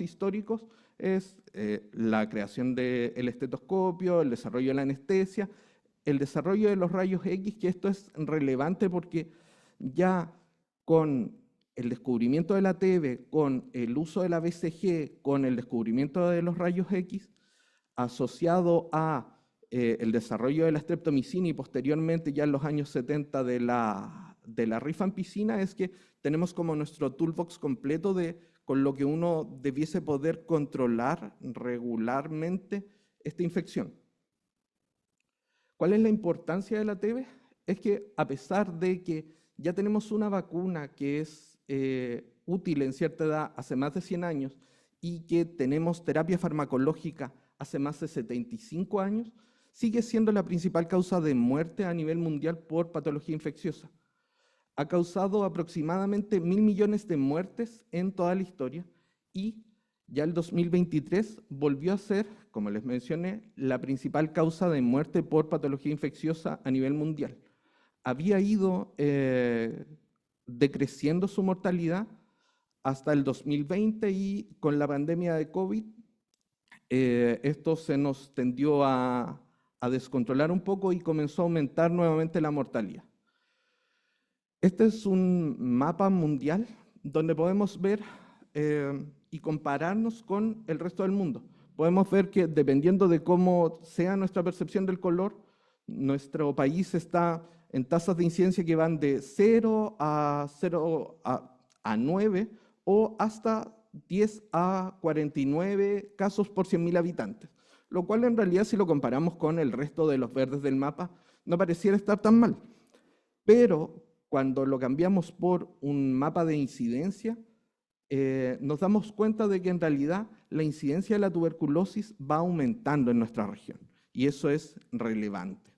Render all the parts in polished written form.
históricos es la creación del estetoscopio, el desarrollo de la anestesia, el desarrollo de los rayos X, que esto es relevante porque ya con el descubrimiento de la TB, con el uso de la BCG, con el descubrimiento de los rayos X, asociado a el desarrollo de la streptomicina y posteriormente ya en los años 70 de la rifampicina, es que tenemos como nuestro toolbox completo con lo que uno debiese poder controlar regularmente esta infección. ¿Cuál es la importancia de la TB? Es que a pesar de que ya tenemos una vacuna que es útil en cierta edad hace más de 100 años y que tenemos terapia farmacológica hace más de 75 años, sigue siendo la principal causa de muerte a nivel mundial por patología infecciosa. Ha causado aproximadamente 1.000 millones de muertes en toda la historia y ya el 2023 volvió a ser, como les mencioné, la principal causa de muerte por patología infecciosa a nivel mundial. Había ido decreciendo su mortalidad hasta el 2020 y con la pandemia de COVID esto se nos tendió a descontrolar un poco y comenzó a aumentar nuevamente la mortalidad. Este es un mapa mundial donde podemos ver y compararnos con el resto del mundo. Podemos ver que dependiendo de cómo sea nuestra percepción del color, nuestro país está en tasas de incidencia que van de 0 a 9 o hasta 10 a 49 casos por 100.000 habitantes, lo cual en realidad si lo comparamos con el resto de los verdes del mapa no pareciera estar tan mal. Pero cuando lo cambiamos por un mapa de incidencia, nos damos cuenta de que en realidad la incidencia de la tuberculosis va aumentando en nuestra región y eso es relevante.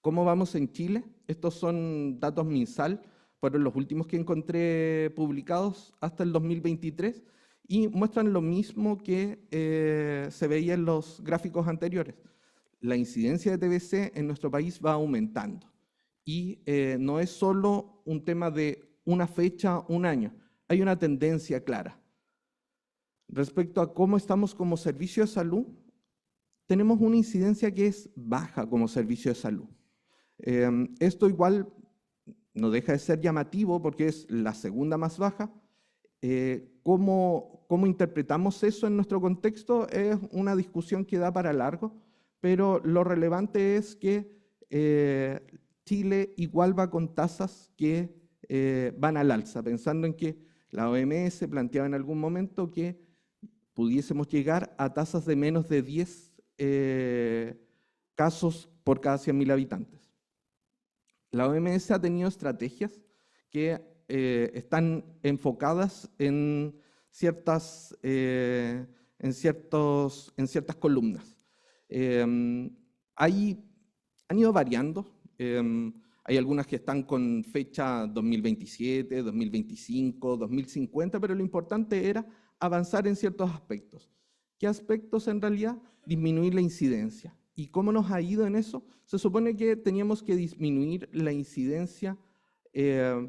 ¿Cómo vamos en Chile? Estos son datos MinSal, fueron los últimos que encontré publicados hasta el 2023 y muestran lo mismo que se veía en los gráficos anteriores. La incidencia de TBC en nuestro país va aumentando y no es solo un tema de una fecha, un año, hay una tendencia clara. Respecto a cómo estamos como servicio de salud, tenemos una incidencia que es baja como servicio de salud. Esto igual no deja de ser llamativo porque es la segunda más baja. ¿Cómo interpretamos eso en nuestro contexto? Es una discusión que da para largo, pero lo relevante es que Chile igual va con tasas que van al alza, pensando en que la OMS planteaba en algún momento que pudiésemos llegar a tasas de menos de 10 casos por cada 100.000 habitantes. La OMS ha tenido estrategias que están enfocadas en ciertas columnas. Han ido variando. Hay algunas que están con fecha 2027, 2025, 2050, pero lo importante era avanzar en ciertos aspectos. ¿Qué aspectos en realidad? Disminuir la incidencia. ¿Y cómo nos ha ido en eso? Se supone que teníamos que disminuir la incidencia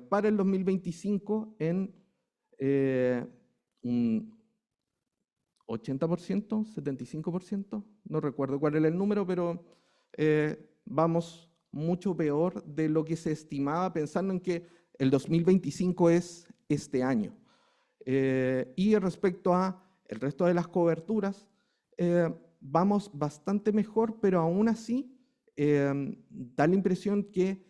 para el 2025 en un 80%, 75%, no recuerdo cuál era el número, pero vamos mucho peor de lo que se estimaba pensando en que el 2025 es este año. Y respecto a el resto de las coberturas, vamos bastante mejor, pero aún así da la impresión que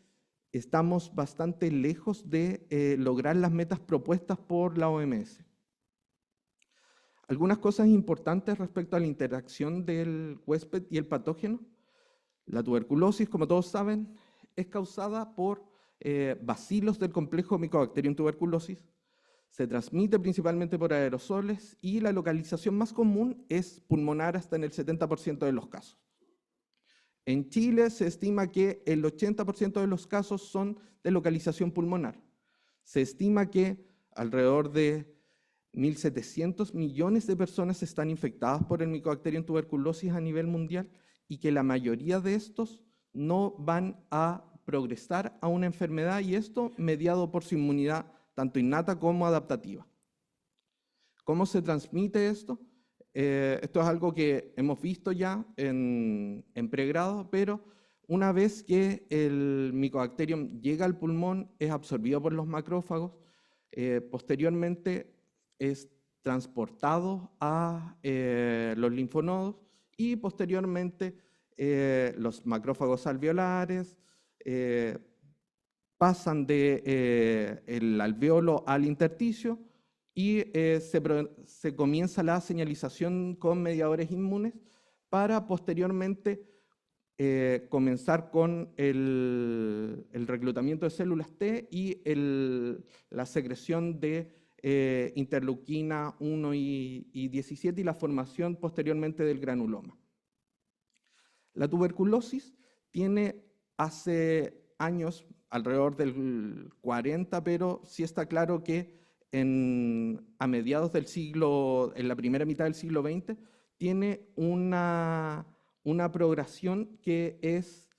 estamos bastante lejos de lograr las metas propuestas por la OMS. Algunas cosas importantes respecto a la interacción del huésped y el patógeno. La tuberculosis, como todos saben, es causada por bacilos del complejo Mycobacterium tuberculosis. Se transmite principalmente por aerosoles y la localización más común es pulmonar hasta en el 70% de los casos. En Chile se estima que el 80% de los casos son de localización pulmonar. Se estima que alrededor de 1.700 millones de personas están infectadas por el Mycobacterium tuberculosis a nivel mundial y que la mayoría de estos no van a progresar a una enfermedad y esto mediado por su inmunidad tanto innata como adaptativa. ¿Cómo se transmite esto? Esto es algo que hemos visto ya en pregrado, pero una vez que el Mycobacterium llega al pulmón, es absorbido por los macrófagos, posteriormente es transportado a los linfonodos y posteriormente los macrófagos alveolares pasan del alveolo al intersticio y se comienza la señalización con mediadores inmunes para posteriormente comenzar con el reclutamiento de células T y la secreción de interleuquina 1 y 17 y la formación posteriormente del granuloma. La tuberculosis tiene hace años, alrededor del 40, pero sí está claro que a mediados del siglo, en la primera mitad del siglo XX, tiene una progresión que es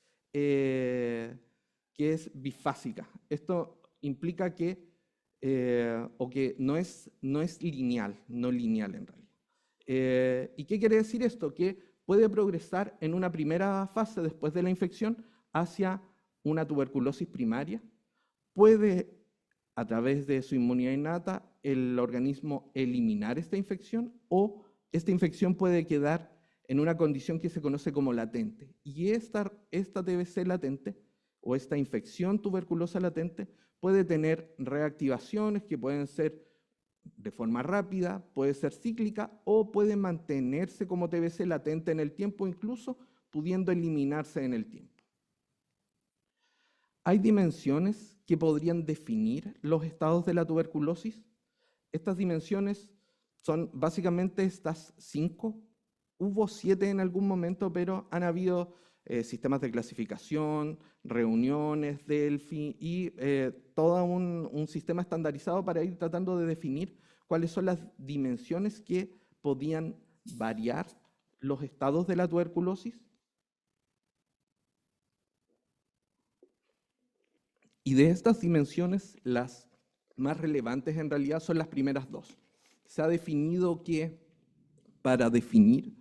bifásica. Esto implica que no es lineal, no lineal en realidad. ¿Y qué quiere decir esto? Que puede progresar en una primera fase después de la infección hacia una tuberculosis primaria. Puede, a través de su inmunidad innata, el organismo eliminar esta infección, o esta infección puede quedar en una condición que se conoce como latente. Y esta TBC latente, o esta infección tuberculosa latente, puede tener reactivaciones que pueden ser de forma rápida, puede ser cíclica o puede mantenerse como TBC latente en el tiempo, incluso pudiendo eliminarse en el tiempo. ¿Hay dimensiones que podrían definir los estados de la tuberculosis? Estas dimensiones son básicamente estas 5. Hubo 7 en algún momento, pero han habido sistemas de clasificación, reuniones, Delphi y todo un sistema estandarizado para ir tratando de definir cuáles son las dimensiones que podían variar los estados de la tuberculosis. Y de estas dimensiones, las más relevantes en realidad son las primeras 2. Se ha definido que para definir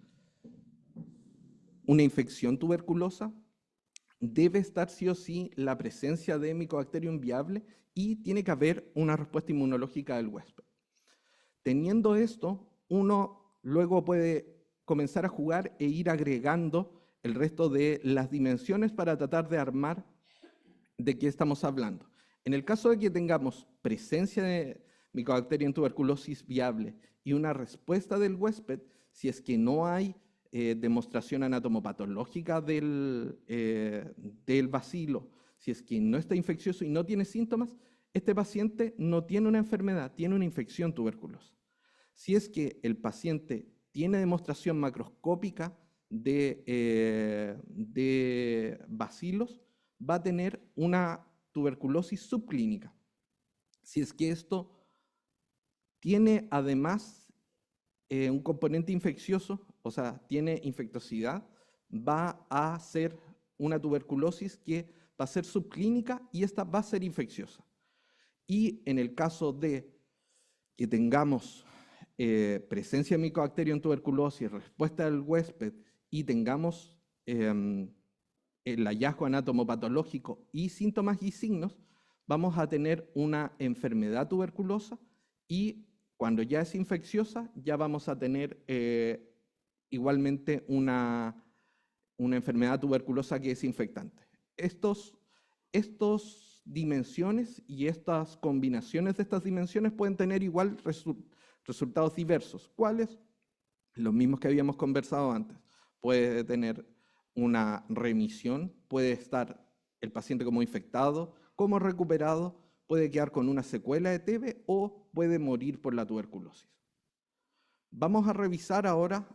una infección tuberculosa debe estar sí o sí la presencia de Mycobacterium viable y tiene que haber una respuesta inmunológica del huésped. Teniendo esto, uno luego puede comenzar a jugar e ir agregando el resto de las dimensiones para tratar de armar de qué estamos hablando. En el caso de que tengamos presencia de Mycobacterium tuberculosis viable y una respuesta del huésped, si es que no hay demostración anatomopatológica del bacilo, si es que no está infeccioso y no tiene síntomas, este paciente no tiene una enfermedad, tiene una infección tuberculosa. Si es que el paciente tiene demostración macroscópica de bacilos, va a tener una tuberculosis subclínica. Si es que esto tiene además un componente infeccioso, o sea, tiene infectosidad, va a ser una tuberculosis que va a ser subclínica y esta va a ser infecciosa. Y en el caso de que tengamos presencia de Mycobacterium tuberculosis, respuesta del huésped y tengamos el hallazgo anatomopatológico y síntomas y signos, vamos a tener una enfermedad tuberculosa y cuando ya es infecciosa ya vamos a tener igualmente una enfermedad tuberculosa que es infectante. Estos dimensiones y estas combinaciones de estas dimensiones pueden tener igual resultados diversos. ¿Cuáles? Los mismos que habíamos conversado antes. Puede tener una remisión, puede estar el paciente como infectado, como recuperado, puede quedar con una secuela de TB o puede morir por la tuberculosis. Vamos a revisar ahora